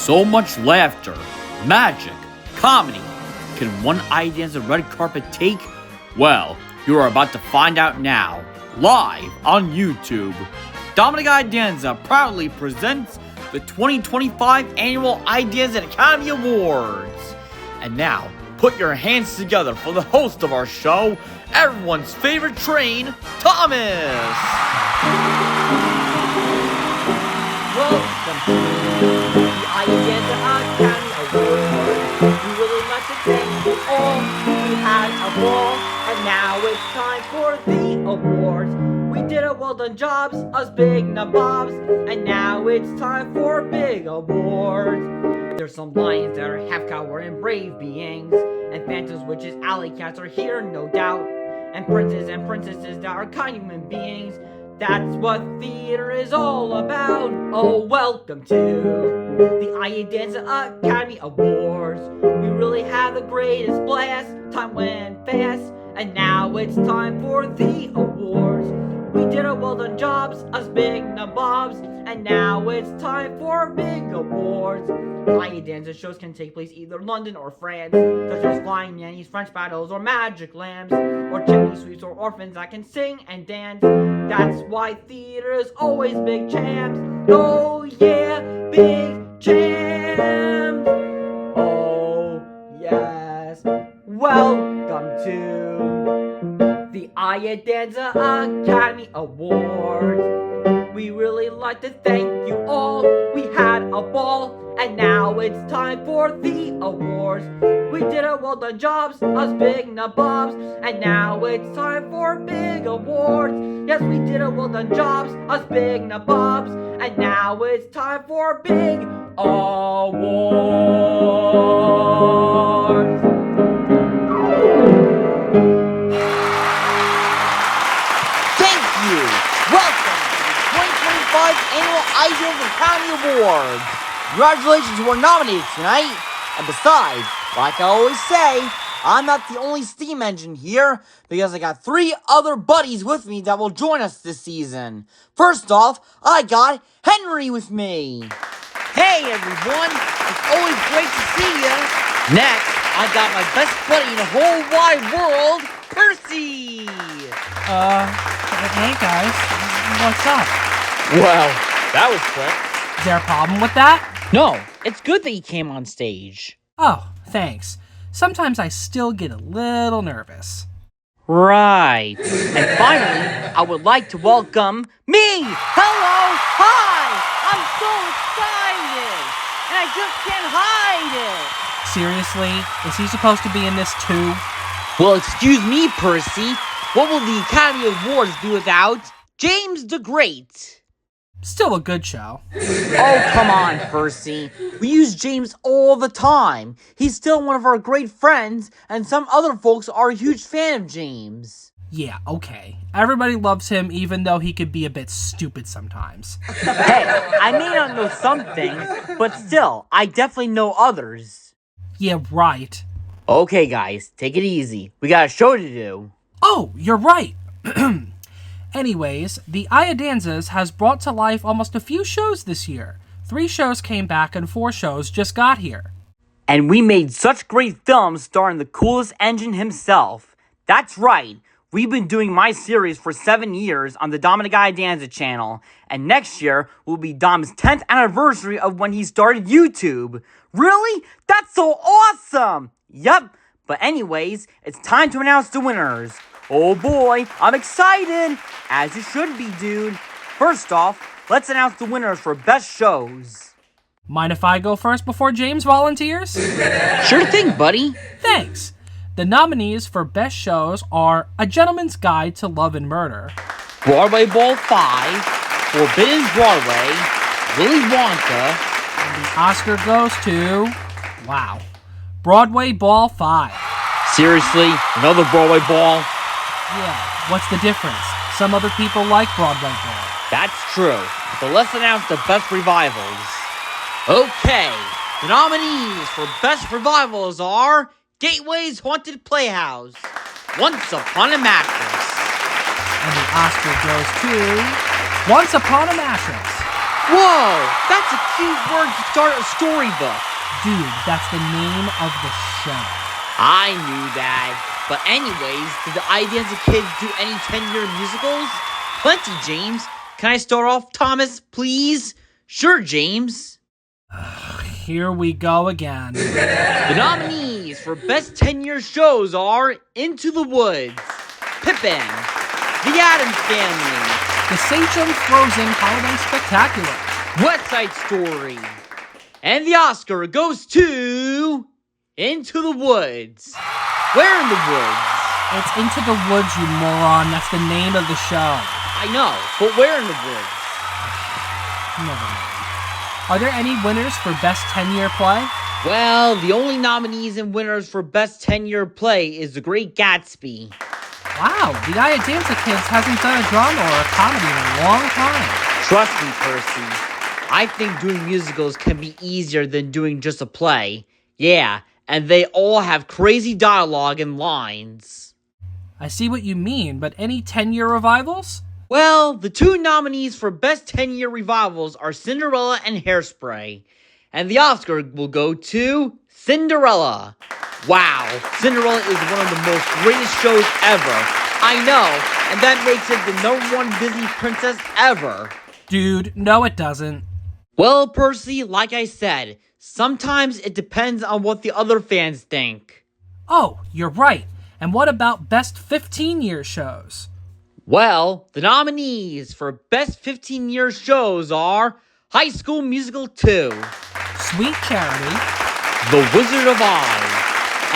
so much laughter, magic, comedy can one Iadanza red carpet take? Well, you are about to find out now, live on YouTube. Dominic Iadanza proudly presents the 2025 Annual Iadanza Academy Awards. And now, put your hands together for the host of our show, everyone's favorite train, Thomas! Welcome to the Iadanza Academy Awards. We really like to thank you all. We had a ball, and now it's time for the awards. We did a well done jobs, us big nabobs, and now it's time for big awards. There's some lions that are half coward and brave beings, and phantoms, witches, alley cats are here, no doubt, and princes and princesses that are kind human beings. That's what theater is all about. Oh, welcome to the Iadanza Academy Awards. We really had the greatest blast. Time went fast, and now it's time for the awards. We did a well done jobs, us big nabobs, and now it's time for big awards. Iadanza shows can take place either London or France, such as flying nannies, French battles, or magic lambs, or chimney sweeps, or orphans that can sing and dance. That's why theater is always big champs. Oh yeah, big champs. Oh yes, welcome to the Iadanza Academy Awards. We really like to thank you all. We had a ball, and now it's time for the awards. We did a well done jobs, us big nabobs, and now it's time for big awards. Yes, we did a well done jobs, us big nabobs, and now it's time for big awards. Thank you. Welcome to the 2025 Annual Iadanza Academy Awards. Congratulations, you are nominated tonight. And besides, like I always say, I'm not the only steam engine here, because I got 3 other buddies with me that will join us this season. First off, I got Henry with me. Hey everyone, it's always great to see you. Next, I got my best buddy in the whole wide world, Percy. Hey guys, what's up? Well, that was quick. Is there a problem with that? No, it's good that you came on stage. Oh, thanks. Sometimes I still get a little nervous. Right. And finally, I would like to welcome me. Hello, hi. I'm so excited. And I just can't hide it. Seriously? Is he supposed to be in this too? Well, excuse me, Percy. What will the Academy Awards be without James the Great? Still a good show. Oh, come on, Percy. We use James all the time. He's still one of our great friends, and some other folks are a huge fan of James. Yeah, okay. Everybody loves him even though he could be a bit stupid sometimes. Hey, I may not know some things, but still, I definitely know others. Yeah, right. Okay, guys, take it easy. We got a show to do. Oh, you're right. Anyways, the Iadanzas has brought to life almost a few shows this year. 3 shows came back and 4 shows just got here. And we made such great films starring the coolest engine himself. That's right. We've been doing my series for 7 years on the Dominic Iadanza channel. And next year will be Dom's 10th anniversary of when he started YouTube. Really? That's so awesome! Yup. But anyways, it's time to announce the winners. Oh boy, I'm excited! As you should be, dude. First off, let's announce the winners for best shows. Mind if I go first before James volunteers? Sure thing, buddy. Thanks. The nominees for best shows are A Gentleman's Guide to Love and Murder, Broadway Ball 5, Forbidden Broadway, Willy Wonka, and the Oscar goes to... wow. Broadway Ball 5. Seriously? Another Broadway ball? Yeah, what's the difference? Some other people like Broadway Ball. That's true. So let's announce the best revivals. Okay, the nominees for best revivals are Gateway's Haunted Playhouse, Once Upon a Mattress, And the Oscar goes to... Once Upon a Mattress. Whoa, that's a cute word to start a storybook. Dude, that's the name of the show. I knew that. But anyways, did the Iadanza kids do any 10-year musicals? Plenty, James. Can I start off, Thomas, please? Sure, James. Here we go again. The nominees for Best 10-Year Shows are Into the Woods, Pippin, The Addams Family, The Sachem Frozen Holiday Spectacular, West Side Story, and the Oscar goes to Into the Woods. Where in the woods? It's Into the Woods, you moron. That's the name of the show. I know, but where in the woods? Never mind. Are there any winners for Best 10-Year Play? Well, the only nominees and winners for Best 10-Year Play is The Great Gatsby. Wow, the Iadanza Kids hasn't done a drama or a comedy in a long time. Trust me, Percy. I think doing musicals can be easier than doing just a play. Yeah, and they all have crazy dialogue and lines. I see what you mean, but any 10-year revivals? Well, the two nominees for Best 10-Year Revivals are Cinderella and Hairspray. And the Oscar will go to Cinderella. Wow, Cinderella is one of the most greatest shows ever. I know, and that makes it the #1 Disney princess ever. Dude, no it doesn't. Well, Percy, like I said, sometimes it depends on what the other fans think. Oh, you're right. And what about Best 15-Year Shows? Well, the nominees for Best 15-Year Shows are High School Musical 2, Sweet Charity, The Wizard of Oz,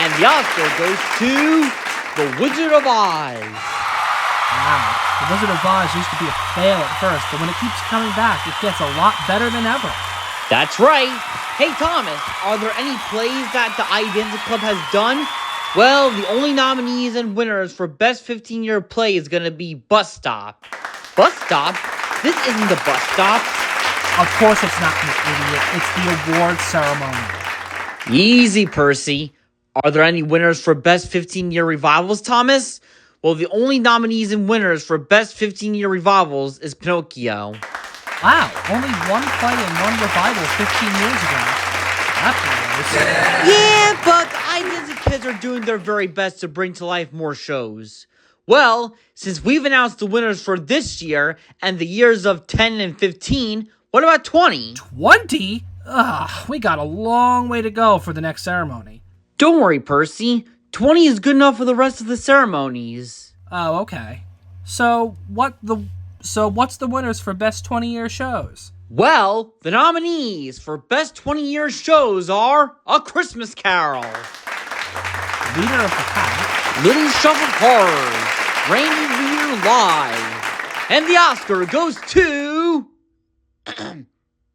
and the Oscar goes to The Wizard of Oz. Wow, The Wizard of Oz used to be a fail at first, but when it keeps coming back, it gets a lot better than ever. That's right. Hey, Thomas, are there any plays that the Iadanza Club has done? Well, the only nominees and winners for Best 15-Year Play is gonna be Bus Stop. Bus Stop? This isn't the bus stop. Of course it's not, you idiot. It's the award ceremony. Easy, Percy. Are there any winners for Best 15-Year Revivals, Thomas? Well, the only nominees and winners for Best 15-Year Revivals is Pinocchio. Wow, only one play and one revival 15 years ago. That's gross. Yeah, but the Iadanza kids are doing their very best to bring to life more shows. Well, since we've announced the winners for this year and the years of 10 and 15, what about 20? 20? Ugh, we got a long way to go for the next ceremony. Don't worry, Percy. 20 is good enough for the rest of the ceremonies. Oh, okay. So what's the winners for Best 20-Year Shows? Well, the nominees for Best 20-Year Shows are A Christmas Carol, Leader of the Pack, Little Shop of Horrors, Randy Reader Live, and the Oscar goes to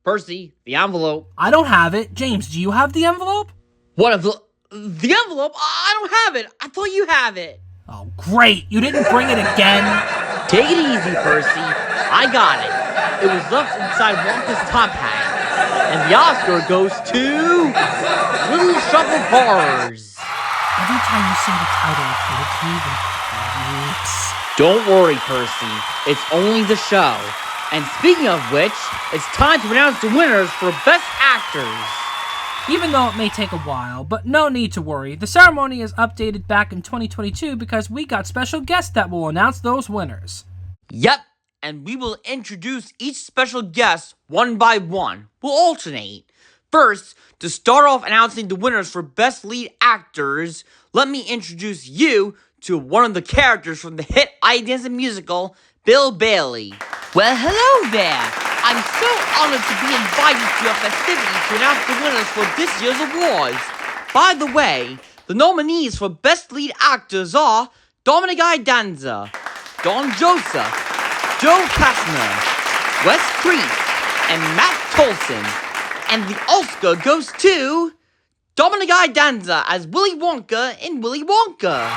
Percy, the envelope. I don't have it. James, do you have the envelope? What of the envelope? I don't have it. I thought you have it. Oh, great. You didn't bring it again? Take it easy, Percy. I got it. It was left inside Wonka's top hat. And the Oscar goes to Little Shop of Horrors. Every time you say the title, it gives me the creeps. Don't worry, Percy. It's only the show. And speaking of which, it's time to announce the winners for Best Actors. Even though it may take a while, but no need to worry. The ceremony is updated back in 2022 because we got special guests that will announce those winners. Yep, and we will introduce each special guest one by one. We'll alternate. First, to start off announcing the winners for Best Lead Actors, let me introduce you to one of the characters from the hit Iadanza musical, Bill Bailey. Well, hello there. I'm so honored to be invited to your festivities to announce the winners for this year's awards. By the way, the nominees for Best Lead Actors are Dominic Iadanza, Don Joseph, Joe Kastner, Wes Creek, and Matt Tolson. And the Oscar goes to Dominic Iadanza as Willy Wonka in Willy Wonka.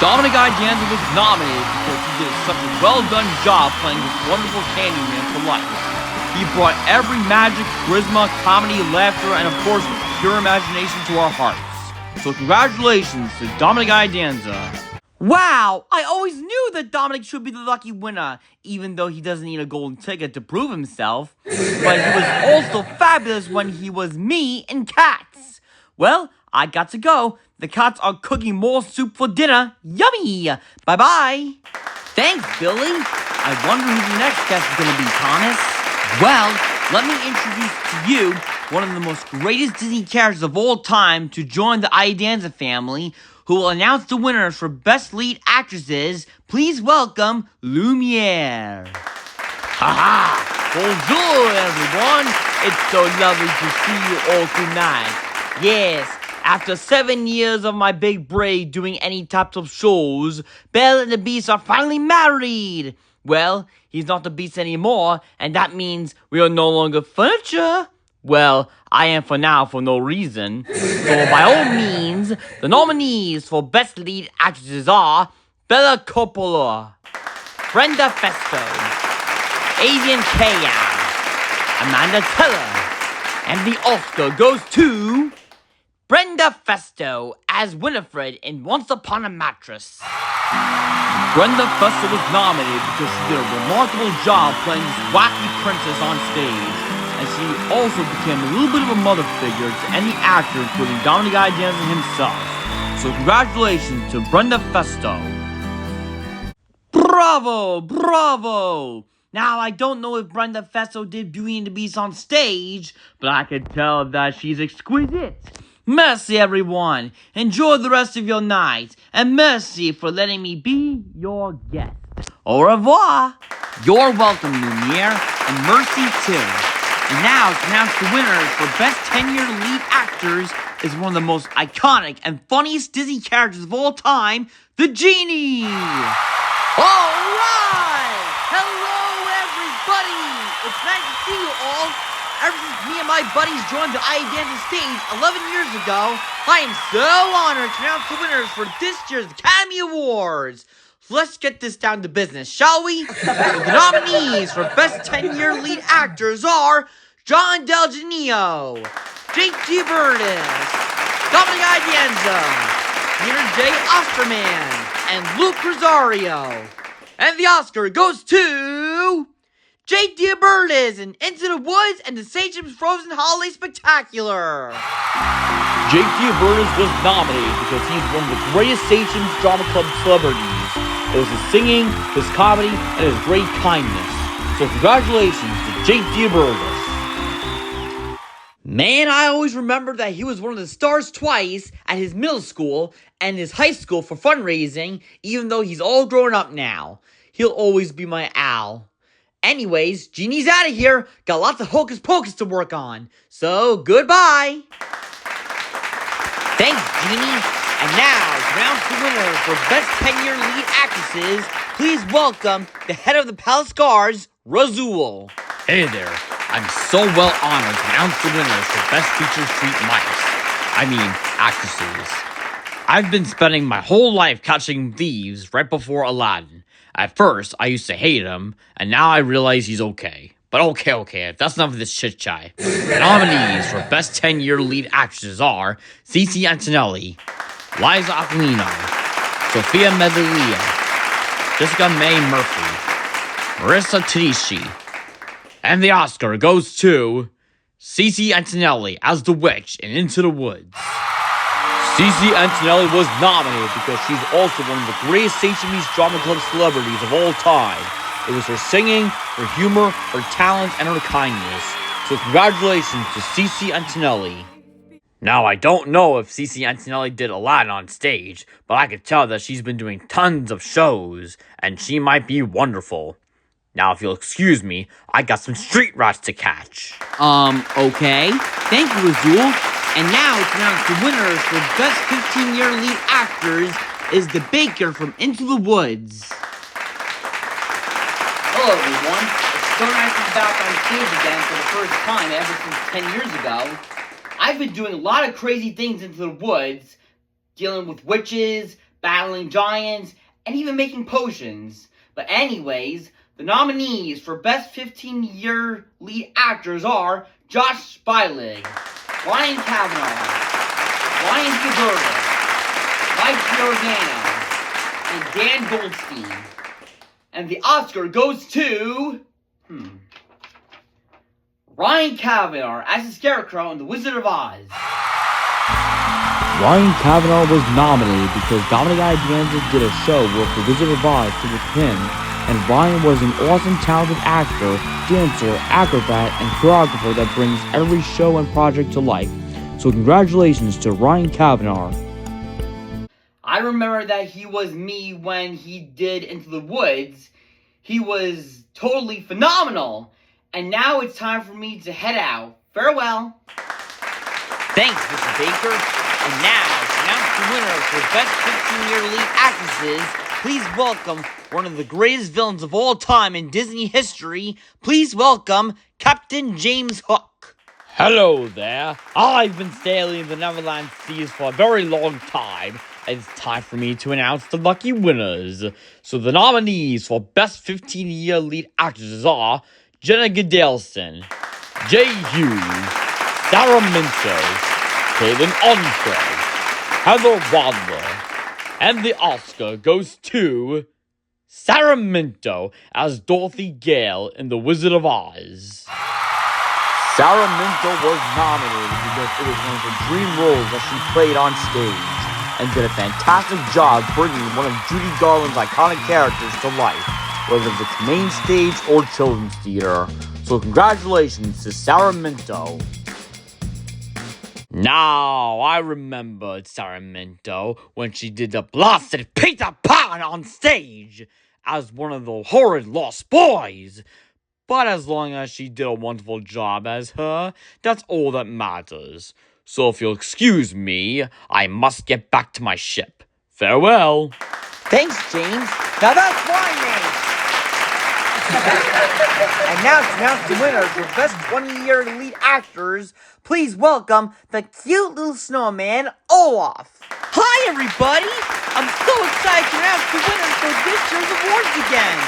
Dominic Iadanza was nominated because he did such a well-done job playing this wonderful Candyman to life. He brought every magic, charisma, comedy, laughter, and of course, pure imagination to our hearts. So congratulations to Dominic Iadanza. Wow, I always knew that Dominic should be the lucky winner, even though he doesn't need a golden ticket to prove himself. But he was also fabulous when he was me and Cats. Well, I got to go. The cats are cooking more soup for dinner. Yummy! Bye-bye. Thanks, Billy. I wonder who the next guest is going to be, Thomas. Well, let me introduce to you one of the most greatest Disney characters of all time to join the Iadanza family, who will announce the winners for Best Lead Actresses. Please welcome Lumiere. Haha! Bonjour, everyone! It's so lovely to see you all tonight. Yes, after 7 years of my big braid doing any types of shows, Belle and the Beast are finally married. Well, he's not the Beast anymore, and that means we are no longer furniture. Well, I am for now for no reason. So by all means, the nominees for Best Lead Actresses are Bella Coppola, Brenda Festo, Adrian Kayan, Amanda Teller, and the Oscar goes to Brenda Festo as Winifred in Once Upon a Mattress. Brenda Festo was nominated because she did a remarkable job playing this wacky princess on stage, and she also became a little bit of a mother figure to any actor, including Dominic Iadanza himself. So congratulations to Brenda Festo. Bravo! Bravo! Now, I don't know if Brenda Festo did Beauty and the Beast on stage, but I can tell that she's exquisite. Merci, everyone. Enjoy the rest of your night, and merci for letting me be your guest. Au revoir. You're welcome, Lumiere, and merci too. And now, to announce the winners for Best 10-Year Lead Actors is one of the most iconic and funniest Disney characters of all time, the Genie! Alright! Hello, everybody! It's nice to see you all. Ever since me and my buddies joined the Iadanza stage 11 years ago, I am so honored to announce the winners for this year's Academy Awards. So let's get this down to business, shall we? The nominees for Best 10-Year Lead Actors are John Del Genio, Jake G. Burtis, Dominic Iadanza, Peter J. Osterman, and Luke Rosario. And the Oscar goes to Jake Burtis in Into the Woods and the Sagem's Frozen Holiday Spectacular. Jake Burtis was nominated because he's one of the greatest Sagem's Drama Club celebrities. It was his singing, his comedy, and his great kindness. So congratulations to Jake Burtis. Man, I always remember that he was one of the stars twice at his middle school and his high school for fundraising, even though he's all grown up now. He'll always be my Al. Anyways, Genie's out of here. Got lots of hocus pocus to work on. So, goodbye. Thanks, Genie. And now, to announce the winner for Best 10-Year Lead Actresses, please welcome the head of the Palace Guards, Razul. Hey there. I'm so well honored to announce the winners for Best Featured Street actresses. I've been spending my whole life catching thieves right before Aladdin. At first, I used to hate him, and now I realize he's okay. But okay, that's enough of this chit-chat. The nominees for Best 10-Year Lead Actresses are Cece Antonelli, Liza Aquilino, Sophia Medaglia, Jessica Mae Murphy, Marissa Tedeschi. And the Oscar goes to Cece Antonelli as the witch in Into the Woods. Cece Antonelli was nominated because she's also one of the greatest Sagem's Drama Club celebrities of all time. It was her singing, her humor, her talent, and her kindness. So congratulations to Cece Antonelli. Now, I don't know if Cece Antonelli did Aladdin on stage, but I could tell that she's been doing tons of shows, and she might be wonderful. Now, if you'll excuse me, I got some street rats to catch. Okay. Thank you, Razul. And now, to announce the winners for Best 15-Year Lead Actors is the Baker from Into the Woods. Hello, everyone. It's so nice to be back on stage again for the first time ever since 10 years ago. I've been doing a lot of crazy things into the woods, dealing with witches, battling giants, and even making potions. But anyways, the nominees for Best 15-Year Lead Actors are Josh Spiley, Ryan Kavanaugh, Ryan Gilberto, Mike Giordano, and Dan Goldstein. And the Oscar goes to... Ryan Kavanaugh as the Scarecrow in The Wizard of Oz. Ryan Kavanaugh was nominated because Dominic Iadanza did a show with The Wizard of Oz with him, and Ryan was an awesome, talented actor, dancer, acrobat, and choreographer that brings every show and project to life. So congratulations to Ryan Kavanaugh. I remember that he was me when he did Into the Woods. He was totally phenomenal. And now it's time for me to head out. Farewell. Thanks, Mr. Baker. And now, to announce the winner for Best 15-Year Lead Actresses, please welcome one of the greatest villains of all time in Disney history. Please welcome Captain James Hook. Hello there. I've been sailing the Neverland seas for a very long time. It's time for me to announce the lucky winners. So the nominees for Best 15-Year Lead Actresses are Jenna Gadelson, Jay Hughes, Sarah Minto, Kaylin Entre, Heather Wadler, and the Oscar goes to Sarah Minto as Dorothy Gale in The Wizard of Oz. Sarah Minto was nominated because it was one of her dream roles that she played on stage and did a fantastic job bringing one of Judy Garland's iconic characters to life, whether it's main stage or children's theater. So congratulations to Sarah Minto. Now, I remembered Sarah Minto when she did the blasted Peter Pan on stage as one of the horrid lost boys. But as long as she did a wonderful job as her, that's all that matters. So if you'll excuse me, I must get back to my ship. Farewell. Thanks, James. Now that's my name. And now to announce the winners for Best 20-Year Lead Actors, please welcome the cute little snowman, Olaf. Hi, everybody. I'm so excited to announce the winners for this year's awards again.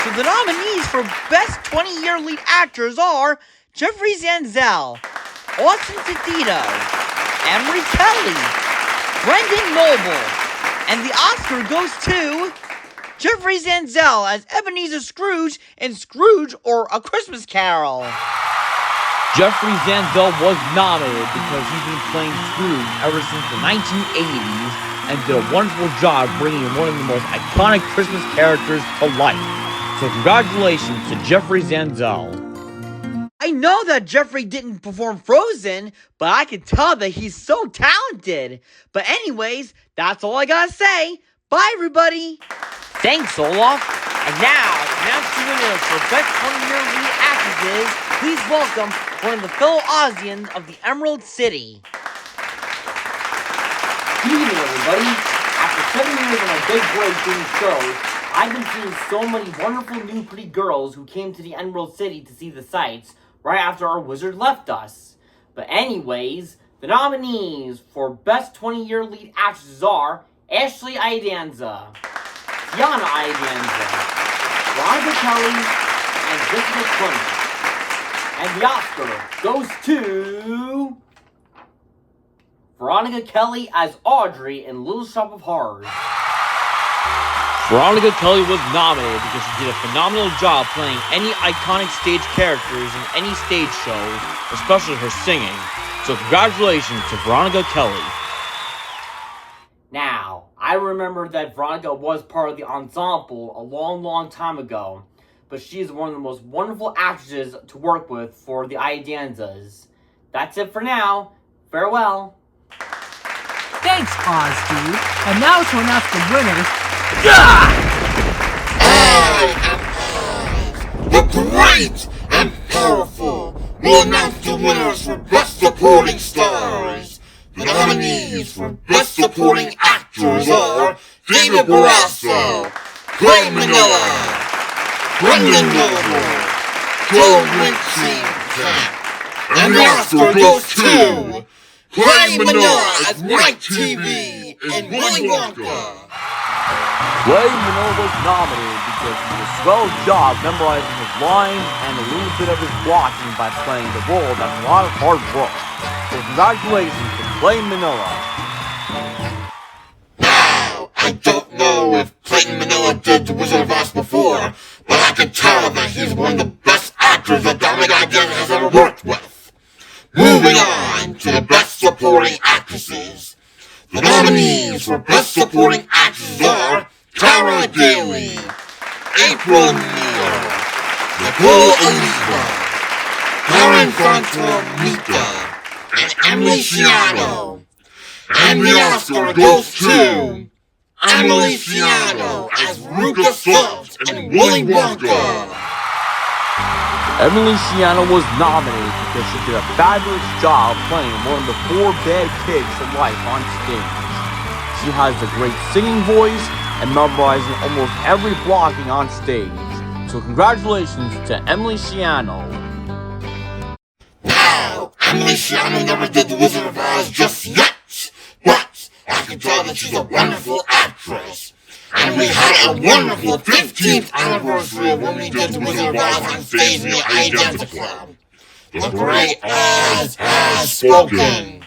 So the nominees for Best 20-Year Lead Actors are Jeffrey Zanzel, Austin Tedito, Emery Kelly, Brendan Noble, and the Oscar goes to Jeffrey Zanzel as Ebenezer Scrooge in Scrooge or A Christmas Carol. Jeffrey Zanzel was nominated because he's been playing Scrooge ever since the 1980s and did a wonderful job bringing one of the most iconic Christmas characters to life. So congratulations to Jeffrey Zanzel. I know that Jeffrey didn't perform Frozen, but I can tell that he's so talented. But anyways, that's all I gotta say. Bye, everybody. Thanks, Olaf. And now, to announce the winners for Best 20-Year Lead Actresses, please welcome one of the fellow Ozians of the Emerald City. Good evening, everybody. After 7 years on a big break doing shows, I've been seeing so many wonderful new pretty girls who came to the Emerald City to see the sights right after our wizard left us. But anyways, the nominees for Best 20-Year Lead Actresses are Ashley Iadanza, Tiana Iadanza, Veronica Kelly, and Jessica Clement. And the Oscar goes to Veronica Kelly as Audrey in Little Shop of Horrors. Veronica Kelly was nominated because she did a phenomenal job playing any iconic stage characters in any stage show, especially her singing. So congratulations to Veronica Kelly. Now, I remember that Veronica was part of the ensemble a long time ago, but she is one of the most wonderful actresses to work with for the Iadanzas. That's it for now. Farewell. Thanks, Oz Dude. And now to announce the winners. The great and powerful will announce the winners for Best Supporting Stars. The nominees for Best Supporting Actors are David Barrasso, Clay Manila, Brendan Noble, Joe Ritchie, and the Oscar goes to Clay Manila as Mike TV in Willy Wonka. Clay Manila was nominated because he did a swell job memorizing his lines and a little bit of his blocking by playing the role that's a lot of hard work. So congratulations to Clay Manila. Now, I don't know if actresses. The nominees for Best Supporting Actresses are Cara Daly, April Neal, Nicole Oliva, Karen Fontomita, and Emily Ciano. And the Oscar goes to Emily Ciano as Ruka Salt and Willy Wonka. Emily Ciano was nominated because she did a fabulous job playing one of the four bad kids of life on stage. She has a great singing voice and memorizing almost every blocking on stage. So congratulations to Emily Ciano. Now, Emily Ciano never did The Wizard of Oz just yet, but I can tell that she's a wonderful actress. And we had a wonderful 15th anniversary when we did The Wizard of Oz on stage in the Iadanza Club. The great Oz has spoken.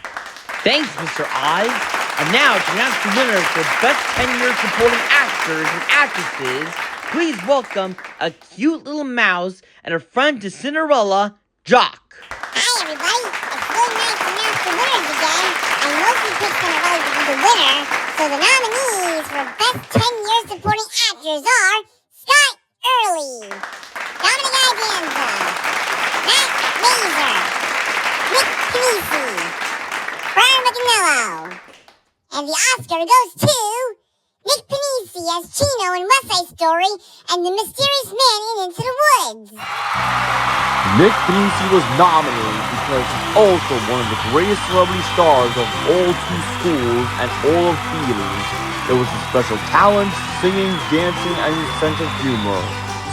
Thanks, Mr. Oz. And now, to announce the winners for Best 10-Year Supporting Actors and Actresses, please welcome a cute little mouse and a friend to Cinderella, Jock. Hi, everybody. It's really nice to announce the winners again. I mostly picked Cinderella to be the winner, so the nominees for Best 10-Year Supporting Actors are Scott Early, Dominic Iadanza, Matt Mazer, Nick Panisi, Brian McAnello. And the Oscar goes to Nick Panisi as Chino in West Side Story and the mysterious man in Into the Woods. Nick Panisi was nominated because he's also one of the greatest celebrity stars of all two schools and all of theaters. There was his special talent, singing, dancing, and his sense of humor.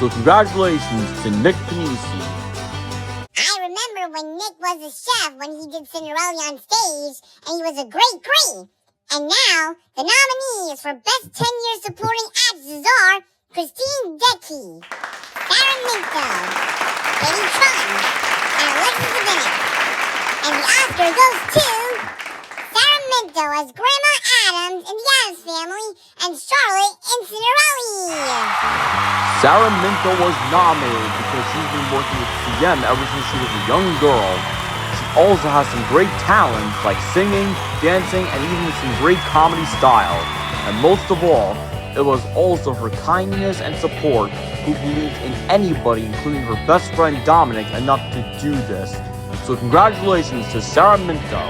So congratulations to Nick Panisi. I remember when Nick was a chef when he did Cinderella on stage, and he was a great. And now, the nominees for Best 10-Year Supporting Actresses are Christine Decky, Sarah Minto, Katie Chun, and Alexis Bennett. And the Oscar goes to Sarah Minto as Grandma Adams in the Addams Family and Charlotte in Cinderella. Sarah Minto was nominated because she's been working with CM ever since she was a young girl. She also has some great talents like singing, dancing, and even some great comedy style. And most of all, it was also her kindness and support who believed in anybody, including her best friend Dominic, enough to do this. So congratulations to Sarah Minto.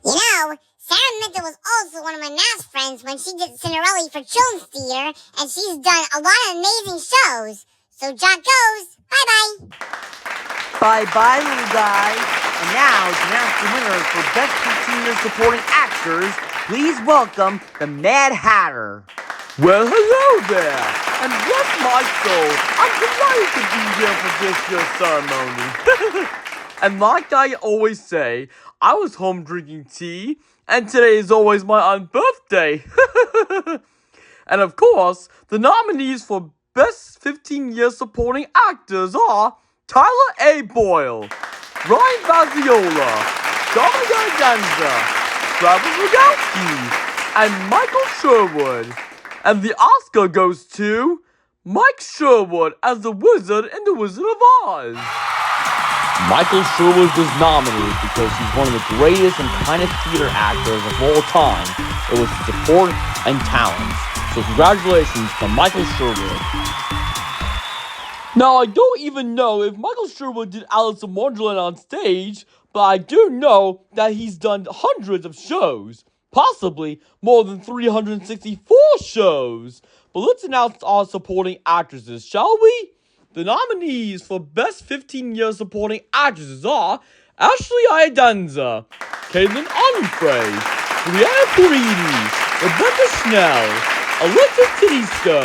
You know, Sarah Minto was also one of my math friends when she did Cinderella for Children's Theater, and she's done a lot of amazing shows. So Jock goes, bye-bye. Bye-bye, little guy. And now, to announce the winners for Best 15-Year Supporting Actors, please welcome the Mad Hatter. Well, hello there, and bless my soul, I'm delighted to be here for this year's ceremony. And like I always say, I was home drinking tea, and today is always my unbirthday. And of course, the nominees for Best 15-Year Supporting Actors are Tyler A. Boyle, Ryan Fazziola, Dominic Iadanza, Travis Rogowski, and Michael Sherwood. And the Oscar goes to Mike Sherwood as the wizard in The Wizard of Oz. Michael Sherwood was nominated because he's one of the greatest and kindest theater actors of all time. It was his support and talents. So congratulations to Michael Sherwood. Now, I don't even know if Michael Sherwood did Alice in Wonderland on stage, but I do know that he's done hundreds of shows. Possibly more than 364 shows. But let's announce our supporting actresses, shall we? The nominees for Best 15-Year Supporting Actresses are Ashley Iadanza, Caitlin Onufray, Brianna Purini, Rebecca Schnell, Alexis Tedesco.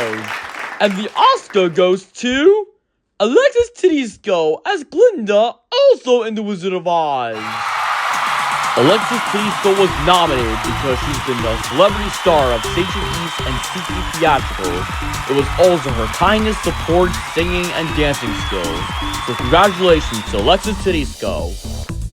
And the Oscar goes to Alexis Tedesco as Glinda, also in The Wizard of Oz. Alexis Tedesco was nominated because she's been the celebrity star of Station East and Secret Theatricals. It was also her kindness, support, singing, and dancing skills. So congratulations to Alexis Tedesco.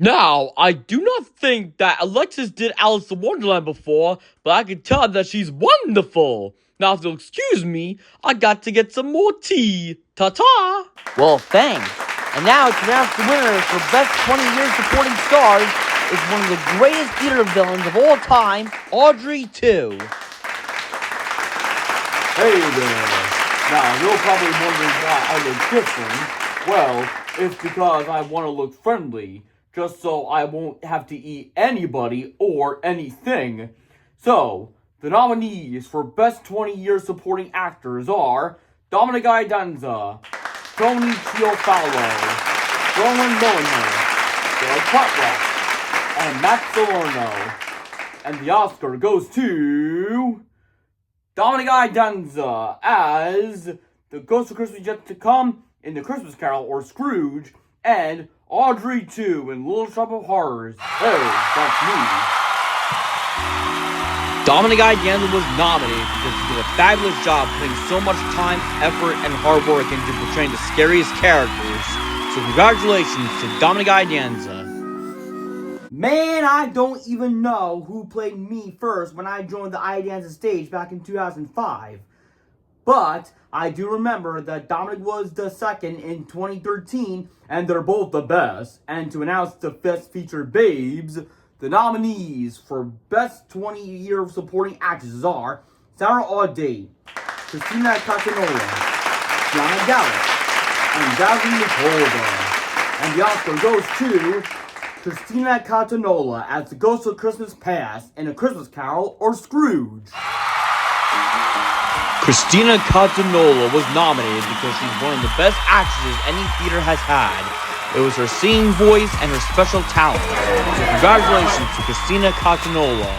Now, I do not think that Alexis did Alice in Wonderland before, but I can tell that she's wonderful. Now, if you'll excuse me, I got to get some more tea. Ta-ta! Well, thanks. And now, to announce the winners for Best 20-Year Supporting Stars, is one of the greatest theater villains of all time, Audrey 2. Hey there! Now, you're probably wondering why I look different. Well, it's because I want to look friendly, just so I won't have to eat anybody or anything. So, the nominees for Best 20-Year Supporting Actors are Dominic Iadanza, Tony Chiofalo, Roland Molyneux, Derek Putlock, and Matt Salerno. And the Oscar goes to Dominic Iadanza as the Ghost of Christmas Yet to Come in The Christmas Carol or Scrooge, and Audrey 2 in Little Shop of Horrors. Hey, that's me. Dominic Iadanza was nominated because he did a fabulous job putting so much time, effort, and hard work into portraying the scariest characters. So congratulations to Dominic Iadanza. Man, I don't even know who played me first when I joined the Iadanza stage back in 2005. But I do remember that Dominic was the second in 2013, and they're both the best. And to announce the Best Featured Babes, the nominees for Best 20-Year Supporting Actresses are Sarah Auday, Christina Catanola, Gianna Gallup, and Jasmine Nicholda. And the Oscar goes to Christina Catanola as the Ghost of Christmas Past in A Christmas Carol or Scrooge. Christina Catanola was nominated because she's one of the best actresses any theater has had. It was her singing voice and her special talent. So congratulations to Christina Catanola.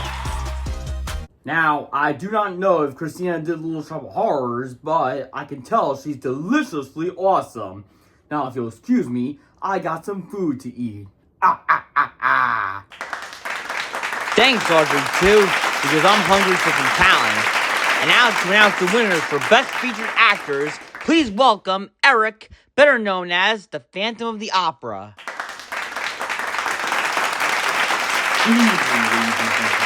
Now, I do not know if Christina did Little Shop of Horrors, but I can tell she's deliciously awesome. Now, if you'll excuse me, I got some food to eat. Thanks, Audrey 2, because I'm hungry for some talent. And now to announce the winners for Best Featured Actors, please welcome Eric, better known as the Phantom of the Opera. Good evening, ladies and gentlemen.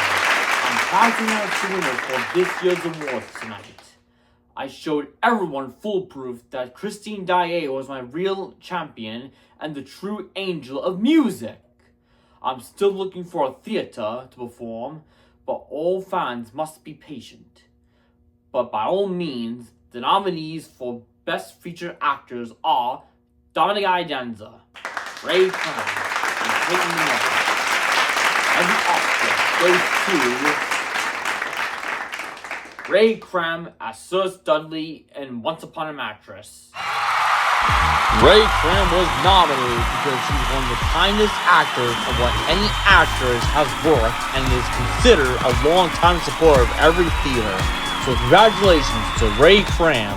I'm proud to announce the winner for this year's awards tonight. I showed everyone full proof that Christine Daae was my real champion and the true angel of music. I'm still looking for a theater to perform, but all fans must be patient. But by all means, the nominees for Best Featured Actors are Dominic Iadanza, Ray Kran, and Clayton Minogue. And the Oscar goes to Ray Kran as Sir Studley in Once Upon a Mattress. Ray Kran was nominated because she's one of the kindest actors of what any actress has worked and is considered a long-time supporter of every theater. So congratulations to Ray Kran.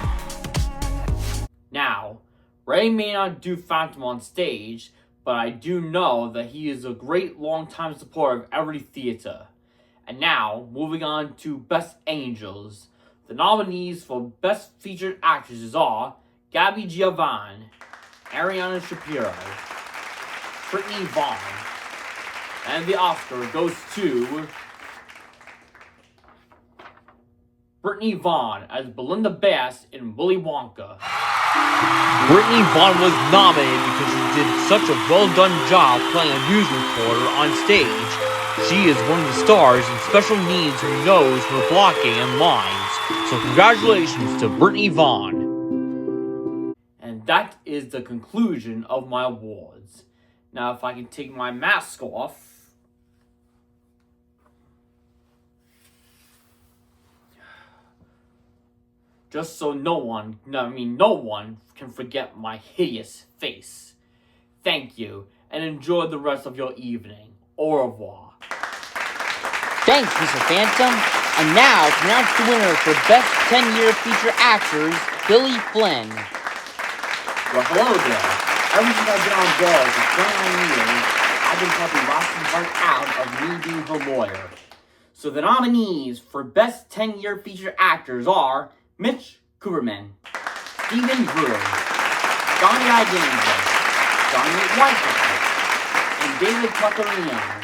Now, Ray may not do Phantom on stage, but I do know that he is a great long-time supporter of every theater. And now, moving on to Best Angels. The nominees for Best Featured Actresses are Gabby Giovanni, Ariana Shapiro, Brittany Vaughn, and the Oscar goes to Brittany Vaughn as Belinda Bass in Willy Wonka. Brittany Vaughn was nominated because she did such a well-done job playing a news reporter on stage. She is one of the stars in special needs who knows her blocking and lines. So congratulations to Brittany Vaughn. And that is the conclusion of my awards. Now, if I can take my mask off. Just so no one can forget my hideous face. Thank you, and enjoy the rest of your evening. Au revoir. Thanks, Mr. Phantom. And now, to announce the winner for Best 10-Year Feature Actors, Billy Flynn. Well, hello there. Ever since I've been on board for 29 years, I've been probably laughing the heart out of me being her lawyer. So the nominees for Best 10-Year Feature Actors are Mitch Cooperman, Stephen Brewer, Donnie Iadanza, Dominic Whitehead, and David Tucker-Leon.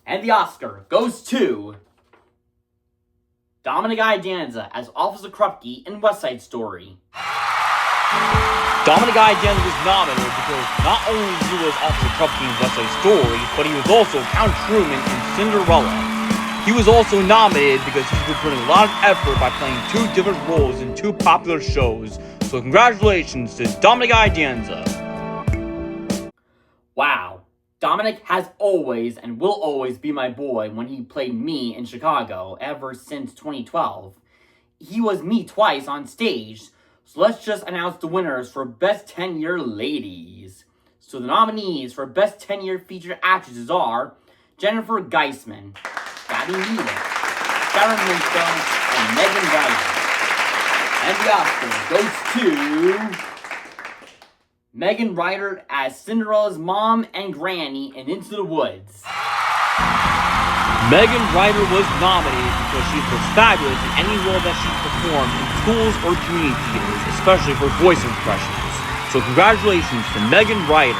And the Oscar goes to Dominic Iadanza as Officer Krupke in West Side Story. Dominic Iadanza was nominated because not only he was Officer Krupke in West Side Story, but he was also Count Truman in Cinderella. He was also nominated because he's been putting a lot of effort by playing 2 different roles in 2 popular shows. So congratulations to Dominic Iadanza. Wow. Dominic has always and will always be my boy when he played me in Chicago ever since 2012. He was me twice on stage, so let's just announce the winners for Best 10-Year Ladies. So the nominees for Best 10-Year Featured Actresses are Jennifer Geisman, Gabby Needham, Sharon Moonstone, and Megan Ryder. And the Oscar goes to Megan Ryder as Cinderella's mom and granny in Into the Woods. Megan Ryder was nominated because she was fabulous in any role that she performed in schools or community theaters, especially for voice impressions. So congratulations to Megan Ryder.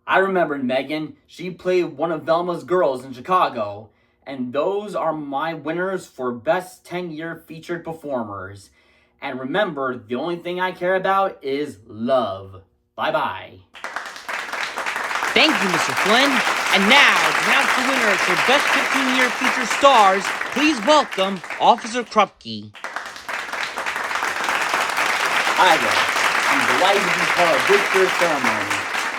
I remember Megan. She played one of Velma's girls in Chicago. And those are my winners for Best 10-Year Featured Performers. And remember, the only thing I care about is love. Bye-bye. Thank you, Mr. Flynn. And now, to announce the winners for Best 15-Year Feature Stars, please welcome Officer Krupke. Hi there. I'm delighted to be part of this year's ceremony,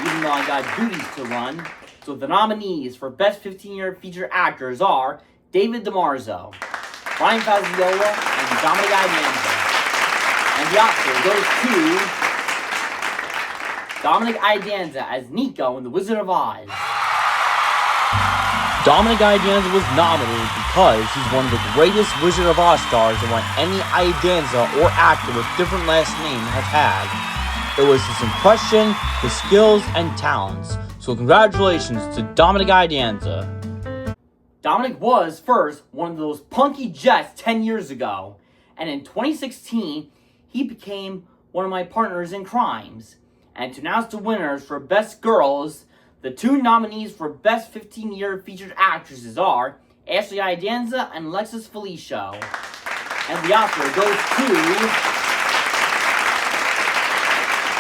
even though I got duties to run. So the nominees for Best 15-Year Feature Actors are David DiMarzo, Brian Faziola, and Dominic Iadanza. And the Oscar goes to Dominic Iadanza as Nico in The Wizard of Oz. Dominic Iadanza was nominated because he's one of the greatest Wizard of Oz stars and what any Iadanza or actor with different last name has had. It was his impression, his skills, and talents. So congratulations to Dominic Iadanza. Dominic was first one of those punky jets 10 years ago, and in 2016, he became one of my partners in crimes. And to announce the winners for Best Girls, the 2 nominees for Best 15-Year Featured Actresses are Ashley Iadanza and Alexis Felicio. And the Oscar goes to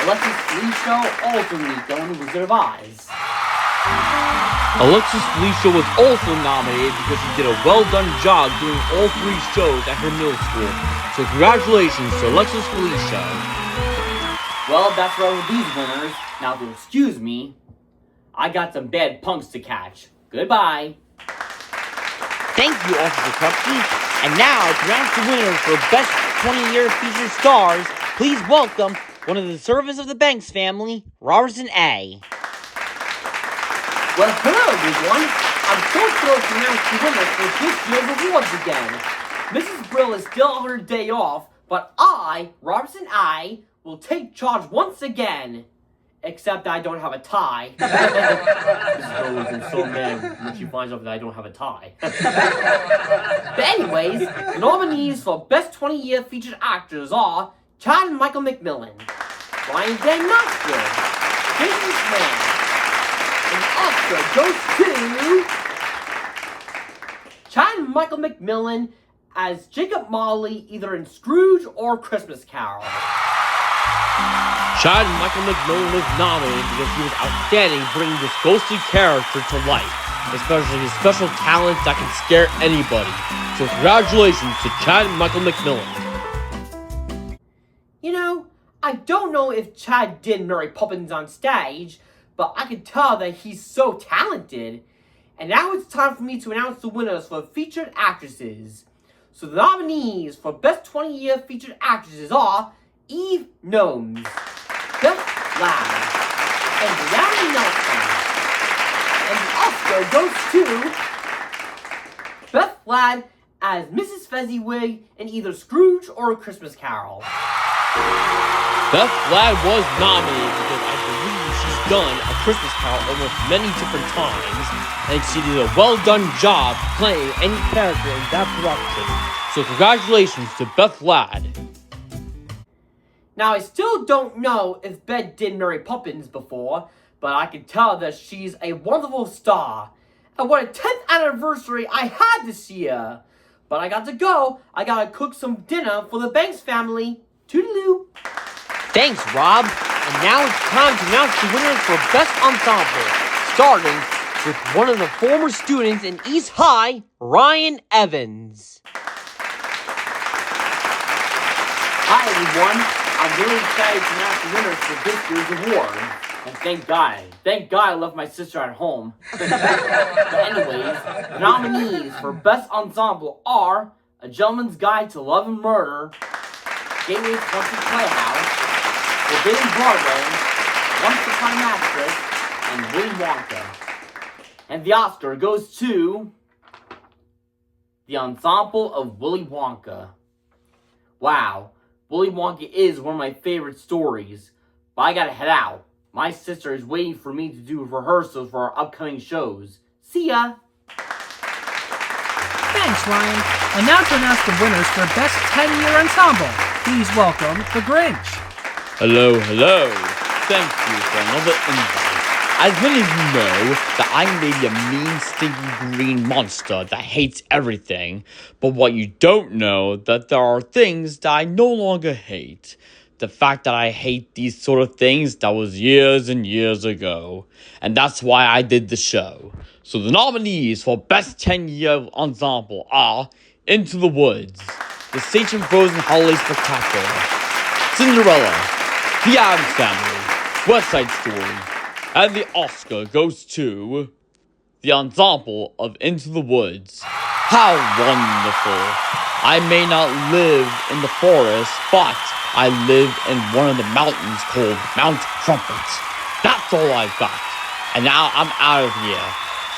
Alexis Felicio, also Nico in The Wizard of Oz. Alexis Felicio was also nominated because she did a well-done job doing all 3 shows at her middle school. So congratulations to Alexis Felicio. Well, that's all with these winners. Now, if you'll excuse me, I got some bad punks to catch. Goodbye. Thank you, Officer Krupke. And now, to announce the winners for Best 20-Year Featured Stars, please welcome one of the servants of the Banks family, Robertson A. Well, hello everyone. I'm so thrilled to announce the winners for this year's awards again. Mrs. Brill is still on her day off, but I, Robertson I, will take charge once again. Except I don't have a tie. Mrs. Brill will be so mad when she finds out that I don't have a tie. But anyways, the nominees for Best 20-Year Featured Actors are Chad and Michael McMillan, Brian Van Nostrand, Jason Smith, and the Oscar goes to Chad and Michael McMillan as Jacob Marley, either in Scrooge or Christmas Carol. Chad Michael McMillan was nominated because he was outstanding bringing this ghostly character to life, especially his special talent that can scare anybody. So congratulations to Chad Michael McMillan. You know, I don't know if Chad did Mary Poppins on stage, but I can tell that he's so talented. And now it's time for me to announce the winners for featured actresses. So the nominees for Best 20-Year Featured Actresses are Eve Gnomes, Beth Ladd, and Larry Nelson. And the Oscar goes to Beth Ladd as Mrs. Fezziwig in either Scrooge or A Christmas Carol. Beth Ladd was nominated because I believe she's done A Christmas Carol almost many different times, and she did a well-done job playing any character in that production. So congratulations to Beth Ladd. Now, I still don't know if Beth did Mary Poppins before, but I can tell that she's a wonderful star. And what a 10th anniversary I had this year! But I got to go. I gotta cook some dinner for the Banks family. Toodaloo. Thanks, Rob. And now it's time to announce the winners for Best Ensemble, starting with one of the former students in East High, Ryan Evans. Hi everyone, I'm really excited to announce the winners for this year's award. And thank God I left my sister at home. But anyways, the nominees for Best Ensemble are A Gentleman's Guide to Love and Murder, Gateway Country Playhouse, Forbidden Broadway, Once Upon an Actress, and Willy Wonka. And the Oscar goes to the ensemble of Willy Wonka. Wow, Willy Wonka is one of my favorite stories, but I gotta head out. My sister is waiting for me to do rehearsals for our upcoming shows. See ya! Thanks, Ryan. And now to announce the winners for Best 10-Year Ensemble. Please welcome the Grinch. Hello. Thank you for another invite. As many of you know, that I may be a mean, stinky green monster that hates everything, but what you don't know, that there are things that I no longer hate. The fact that I hate these sort of things, that was years and years ago, and that's why I did the show. So the nominees for Best 10-Year Ensemble are Into the Woods, The Sage and Frozen Holiday Spectacular, Cinderella, The Addams Family, West Side Story, and the Oscar goes to the ensemble of Into the Woods. How wonderful! I may not live in the forest, but I live in one of the mountains called Mount Trumpet. That's all I've got. And now I'm out of here.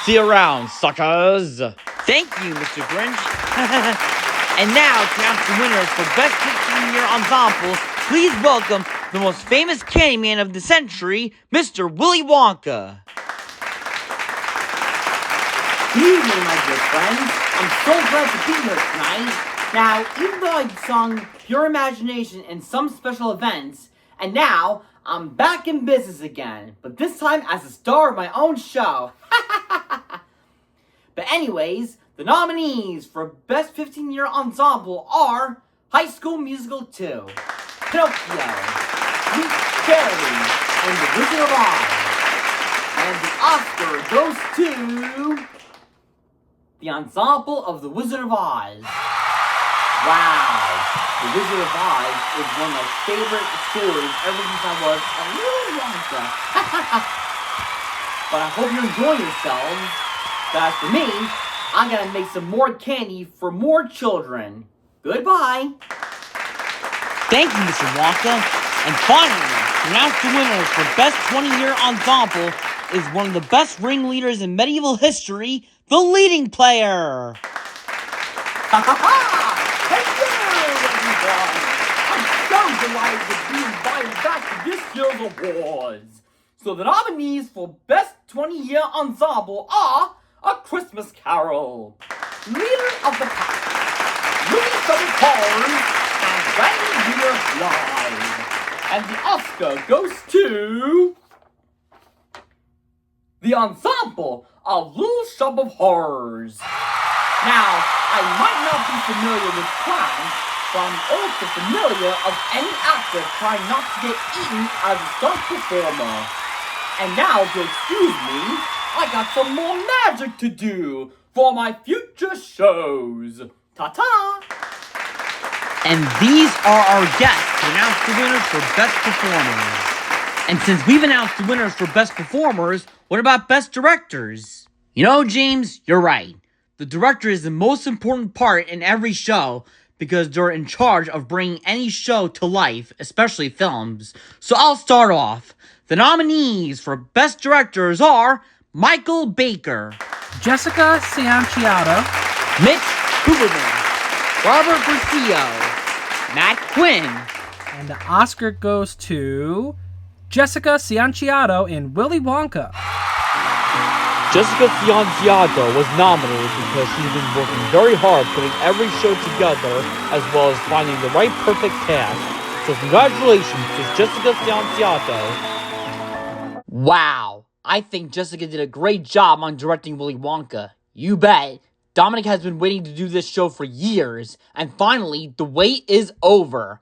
See you around, suckers! Thank you, Mr. Grinch. And now, to announce the winners for Best 15-Year Ensemble, please welcome the most famous Candyman of the century, Mr. Willy Wonka. Good evening, my dear friends. I'm so glad to be here tonight. Now, even though I've sung Pure Imagination in some special events, and now I'm back in business again, but this time as a star of my own show. But anyways, the nominees for Best 15-Year Ensemble are High School Musical 2, Pinocchio, Sweet Charity, and The Wizard of Oz. And the Oscar goes to the ensemble of The Wizard of Oz. Wow, The Wizard of Oz is one of my favorite stories ever since I was a little Wonka. But I hope you're enjoying yourselves. But as for me, I'm gonna make some more candy for more children. Goodbye. Thank you, Mr. Wonka. And finally, to announce the winners for Best 20-Year Ensemble is one of the best ringleaders in medieval history, the leading player. Hello, everyone! I'm so delighted to be invited back to this year's awards. So the nominees for Best 20-Year Ensemble are A Christmas Carol, Leader of the Pack, Louis Vuitton, and Reindeer Live. And the Oscar goes to the ensemble of Little Shop of Horrors. Now, I might not be familiar with clowns, but I'm also familiar of any actor trying not to get eaten as a stunt performer. And now, if you'll excuse me, I got some more magic to do for my future shows. Ta-ta! And these are our guests to announce the winners for Best Performers. And since we've announced the winners for Best Performers, what about Best Directors? You know, James, you're right. The director is the most important part in every show because they're in charge of bringing any show to life, especially films. So I'll start off. The nominees for Best Directors are Michael Baker, Jessica Cianciato, Mitch Huberman, Robert Garcia, Matt Quinn, and the Oscar goes to Jessica Cianciato in Willy Wonka. Jessica Cianciato was nominated because she's been working very hard putting every show together as well as finding the right perfect cast. So congratulations to Jessica Cianciato. Wow, I think Jessica did a great job on directing Willy Wonka. You bet. Dominic has been waiting to do this show for years, and finally, the wait is over.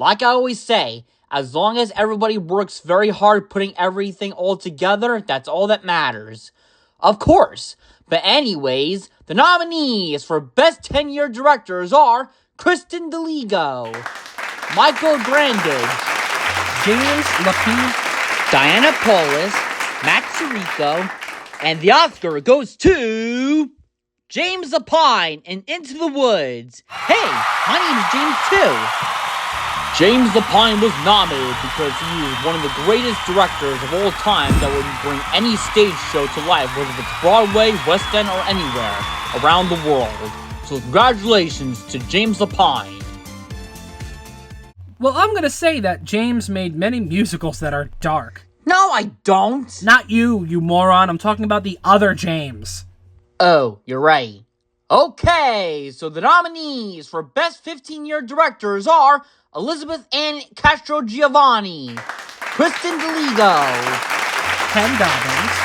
like I always say, as long as everybody works very hard putting everything all together, that's all that matters. Of course. But anyways, the nominees for Best 10-Year Directors are Kristen DeLego, Michael Grandage, James Lapine, Diana Paulus, Matt Sirico, and the Oscar goes to James Lapine in Into the Woods. Hey, my name's James too. James Lapine was nominated because he is one of the greatest directors of all time that would bring any stage show to life, whether it's Broadway, West End, or anywhere around the world. So congratulations to James Lapine. Well, I'm gonna say that James made many musicals that are dark. No, I don't. Not you, you moron. I'm talking about the other James. Oh, you're right. Okay, so the nominees for Best 15-Year Directors are Elizabeth Ann Castro Giovanni, Kristen DeLego, Ken Dobbins,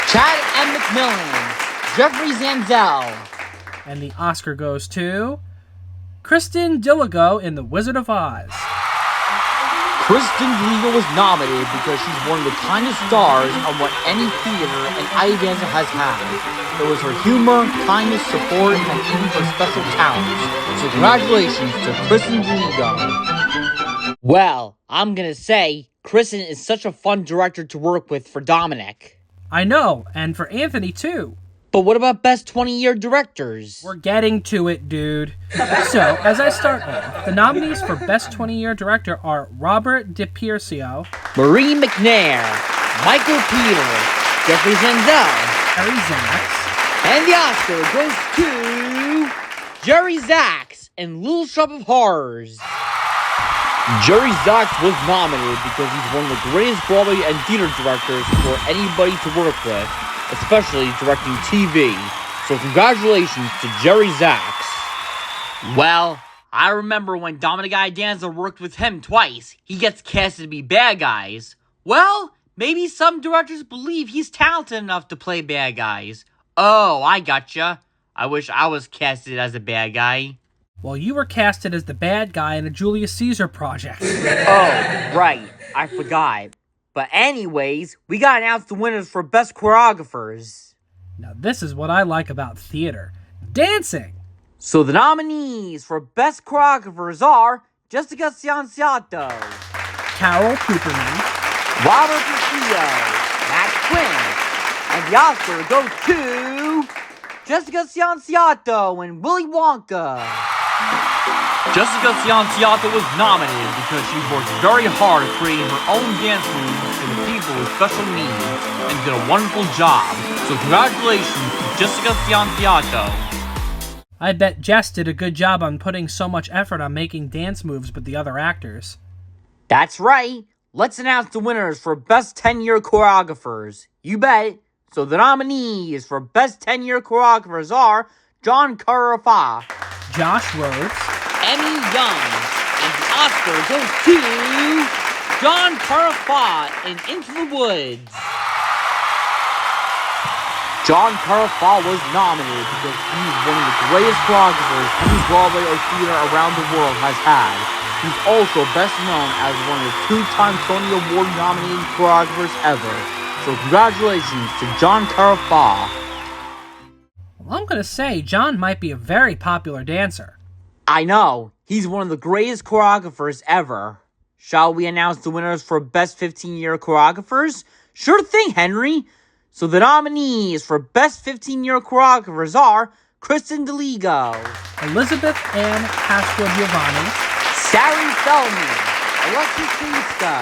Chad M. McMillan, Jeffrey Zanzel. and the Oscar goes to Kristen DeLego in The Wizard of Oz. Kristen DeLego was nominated because she's one of the kindest stars on what any theater and Iadanza has had. It was her humor, kindness, support, and even her special talents. So congratulations to Kristen DeLego. Well, I'm gonna say, Kristen is such a fun director to work with for Dominic. I know, and for Anthony too. But what about Best 20-Year Directors? We're getting to it, dude. So, as I start off, the nominees for Best 20-Year Director are Robert DiPiercio, Marie McNair, Michael Peter, Jeffrey Zanzel, Harry Zacks, and the Oscar goes to Jerry Zaks in Little Shop of Horrors. Jerry Zaks was nominated because he's one of the greatest Broadway and theater directors for anybody to work with, especially directing TV. So congratulations to Jerry Zaks. Well, I remember when Dominic Iadanza worked with him twice. He gets casted to be bad guys. Well, maybe some directors believe he's talented enough to play bad guys. Oh, I gotcha. I wish I was casted as a bad guy. Well, you were casted as the bad guy in a Julius Caesar project. Oh, right. I forgot. But anyways, we gotta announce the winners for Best Choreographers. Now, this is what I like about theater. Dancing! So the nominees for Best Choreographers are Jessica Cianciato, Carol Cooperman, Robert Castillo, Matt Quinn, and the Oscar goes to Jessica Cianciato and Willy Wonka. Jessica Cianciato was nominated because she worked very hard creating her own dance moves for the people with special needs and did a wonderful job. So congratulations to Jessica Cianciato. I bet Jess did a good job on putting so much effort on making dance moves with the other actors. That's right. Let's announce the winners for Best 10-Year Choreographers. You bet. So the nominees for Best 10-Year Choreographers are John Carafa, Josh Rhodes, Emmy Young, and the Oscar goes to John Carafa in Into the Woods. John Carafa was nominated because he's one of the greatest choreographers any Broadway or theater around the world has had. He's also best known as one of the two-time Tony Award nominated choreographers ever. So congratulations to John Carafa. Well, I'm gonna say John might be a very popular dancer. I know, he's one of the greatest choreographers ever. Shall we announce the winners for Best 15-Year Choreographers? Sure thing, Henry. So the nominees for Best 15-Year Choreographers are Kristen DeLego, Elizabeth Ann Castro Giovanni, Sari Feldman, Alexis Tedesco,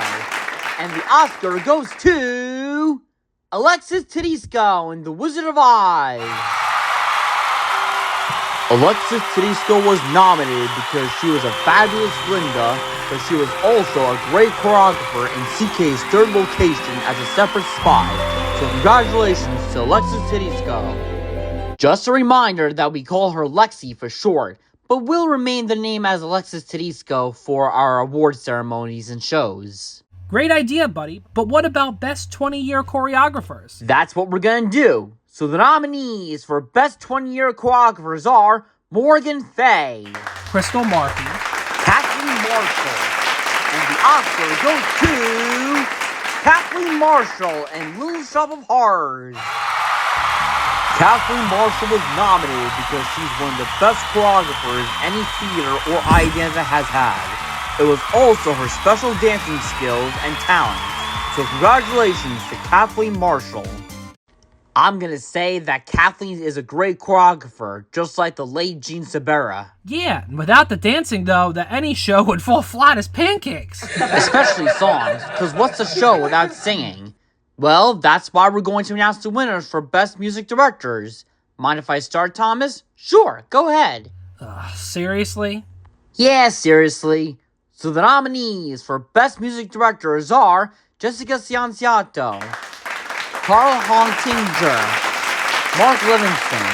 and the Oscar goes to Alexis Tedesco in The Wizard of Oz. Alexis Tedesco was nominated because she was a fabulous Glinda, but she was also a great choreographer in CK's third location as a separate spy. So congratulations to Alexis Tedesco. Just a reminder that we call her Lexi for short, but will remain the name as Alexis Tedesco for our award ceremonies and shows. Great idea, buddy, but what about Best 20-Year Choreographers? That's what we're gonna do. So the nominees for Best 20-Year Choreographers are Morgan Fay, Crystal Markey, Kathleen Marshall, And the Oscar goes to Kathleen Marshall and Little Shop of Horrors. Kathleen Marshall was nominated because she's one of the best choreographers any theater or Iadanza has had. It was also her special dancing skills and talent. So congratulations to Kathleen Marshall. I'm gonna say that Kathleen is a great choreographer, just like the late Gene Sabera. Yeah, and without the dancing though, that any show would fall flat as pancakes. Especially songs, because what's a show without singing? Well, that's why we're going to announce the winners for Best Music Directors. Mind if I start, Thomas? Sure, go ahead. Seriously? Yeah, seriously. So the nominees for Best Music Directors are Jessica Cianciato, Carl Hontinger, Mark Livingston,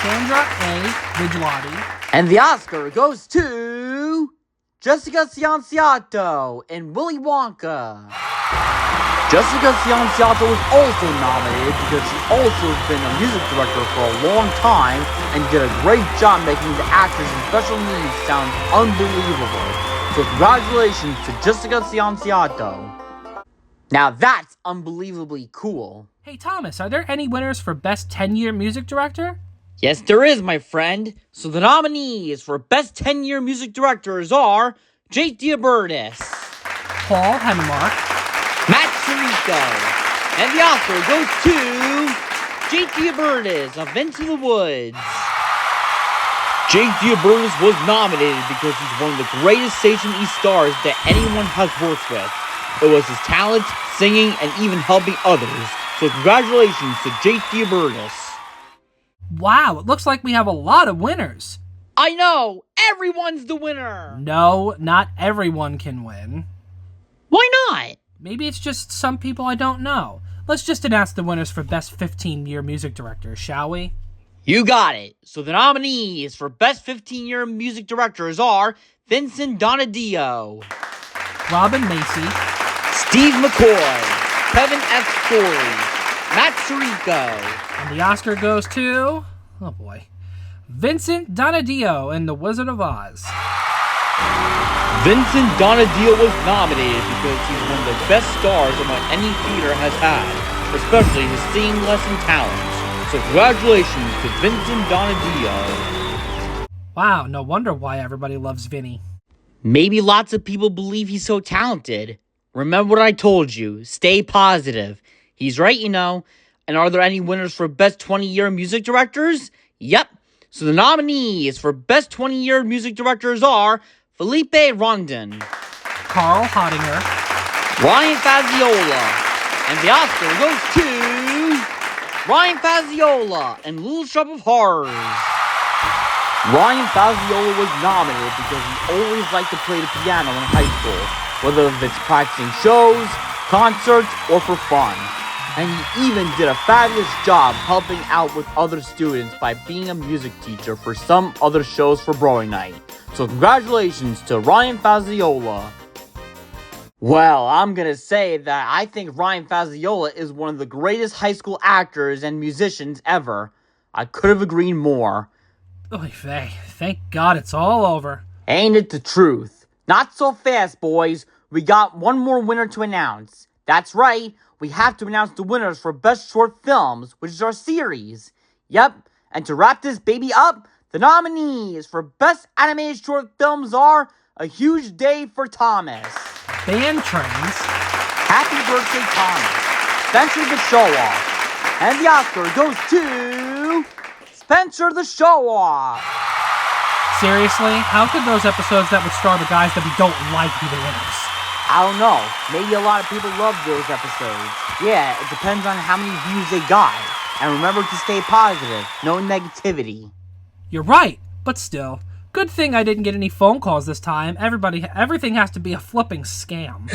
Sandra A. Vigilati. and the Oscar goes to Jessica Cianciato in Willy Wonka. Jessica Cianciato was also nominated because she also has been a music director for a long time and did a great job making the actors with special needs sound unbelievable. So congratulations to Jessica Cianciato. Now that's unbelievably cool. Hey Thomas, are there any winners for Best 10-Year Music Director? Yes, there is, my friend. So the nominees for Best 10-Year Music Directors are Jake Diabertis, Paul Hennemark, Matt Sirico, and the Oscar goes to Jake Diabertis of Into the Woods. Jake Diabertis was nominated because he's one of the greatest Station E stars that anyone has worked with. It was his talent, singing, and even helping others. So congratulations to Jake Diabertis. Wow, it looks like we have a lot of winners. I know! Everyone's the winner! No, not everyone can win. Why not? Maybe it's just some people I don't know. Let's just announce the winners for Best 15-Year Music Director, shall we? You got it. So the nominees for Best 15-Year Music Directors are Vincent Donadio, Robin Macy, Steve McCoy, Kevin F. Corey, Matt Sirico. and the Oscar goes to... oh boy. Vincent Donadio in The Wizard of Oz. Vincent Donadio was nominated because he's one of the best stars among any theater has had, especially his singing lesson talents. So congratulations to Vincent Donadio. Wow, no wonder why everybody loves Vinny. Maybe lots of people believe he's so talented. Remember what I told you. Stay positive. He's right, you know. And are there any winners for Best 20-Year Music Directors? Yep. So the nominees for Best 20-Year Music Directors are Felipe Rondon, Carl Hottinger, Ryan Faziola, and the Oscar goes to Ryan Faziola and Little Shop of Horrors. Ryan Faziola was nominated because he always liked to play the piano in high school, whether it's practicing shows, concerts, or for fun. And he even did a fabulous job helping out with other students by being a music teacher for some other shows for Broadway Night. So congratulations to Ryan Faziola. Well, I'm gonna say that I think Ryan Faziola is one of the greatest high school actors and musicians ever. I could have agreed more. Oy vey, thank God it's all over. Ain't it the truth? Not so fast, boys. We got one more winner to announce. That's right, we have to announce the winners for Best Short Films, which is our series. Yep, and to wrap this baby up, the nominees for Best Animated Short Films are A Huge Day for Thomas, Band Trains, Happy Birthday Thomas, Spencer the Show-Off, and the Oscar goes to Spencer the Show-Off. Seriously, how could those episodes that would star the guys that we don't like be the winners? I don't know. Maybe a lot of people love those episodes. Yeah, it depends on how many views they got. And remember to stay positive. No negativity. You're right, but still. Good thing I didn't get any phone calls this time. Everything has to be a flipping scam.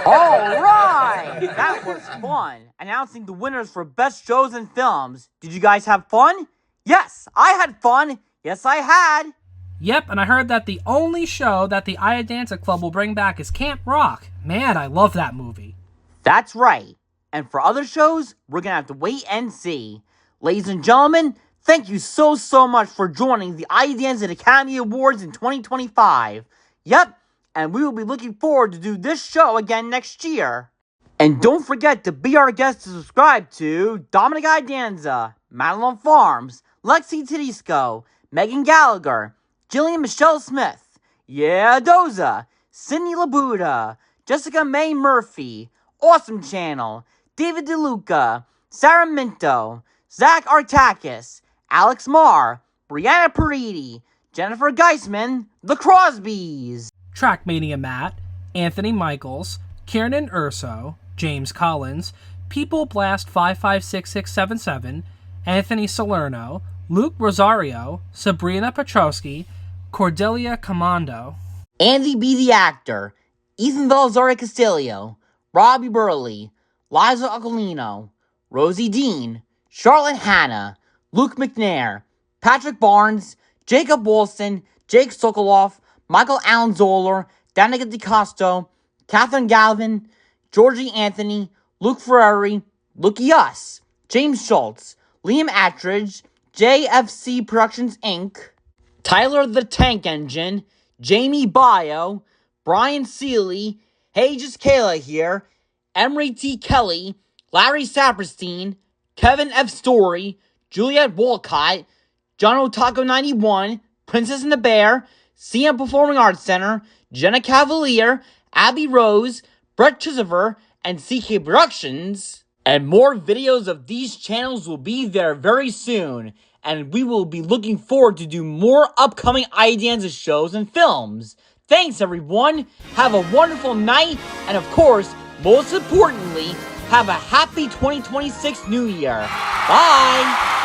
All right! That was fun. Announcing the winners for Best Shows and Films. Did you guys have fun? Yes, I had fun. Yes, I had. Yep, and I heard that the only show that the Iadanza Club will bring back is Camp Rock. Man, I love that movie. That's right. And for other shows, we're gonna have to wait and see. Ladies and gentlemen, thank you so much for joining the Iadanza Academy Awards in 2025. Yep, and we will be looking forward to do this show again next year. And don't forget to be our guest to subscribe to Dominic Iadanza, Madeline Farms, Lexi Tedesco, Megan Gallagher, Jillian Michelle Smith, Iadanza, Cindy Labuda, Jessica May Murphy, Awesome Channel, David DeLuca, Sarah Minto, Zach Artakis, Alex Marr, Brianna Paridi, Jennifer Geisman, The Crosbys, Trackmania Matt, Anthony Michaels, Kiernan Urso, James Collins, People Blast 556677, Anthony Salerno, Luke Rosario, Sabrina Petrowski, Cordelia Commando, Andy B. the Actor, Ethan Valzari Castillo, Robbie Burley, Liza Ocolino, Rosie Dean, Charlotte Hanna, Luke McNair, Patrick Barnes, Jacob Wilson, Jake Sokoloff, Michael Allen Zoller, Danica DiCosto, Catherine Galvin, Georgie Anthony, Luke Ferrari, Lucky Us, James Schultz, Liam Attridge, JFC Productions Inc., Tyler the Tank Engine, Jamie Bio, Brian Seeley, Hey Just Kayla here, Emery T. Kelly, Larry Saperstein, Kevin F. Story, Juliet Walcott, John Otaco 91, Princess and the Bear, CM Performing Arts Center, Jenna Cavalier, Abby Rose, Brett Chisiver, and CK Productions. And more videos of these channels will be there very soon, and we will be looking forward to do more upcoming Iadanza shows and films. Thanks everyone, have a wonderful night, and of course, most importantly, have a happy 2026 New Year. Bye!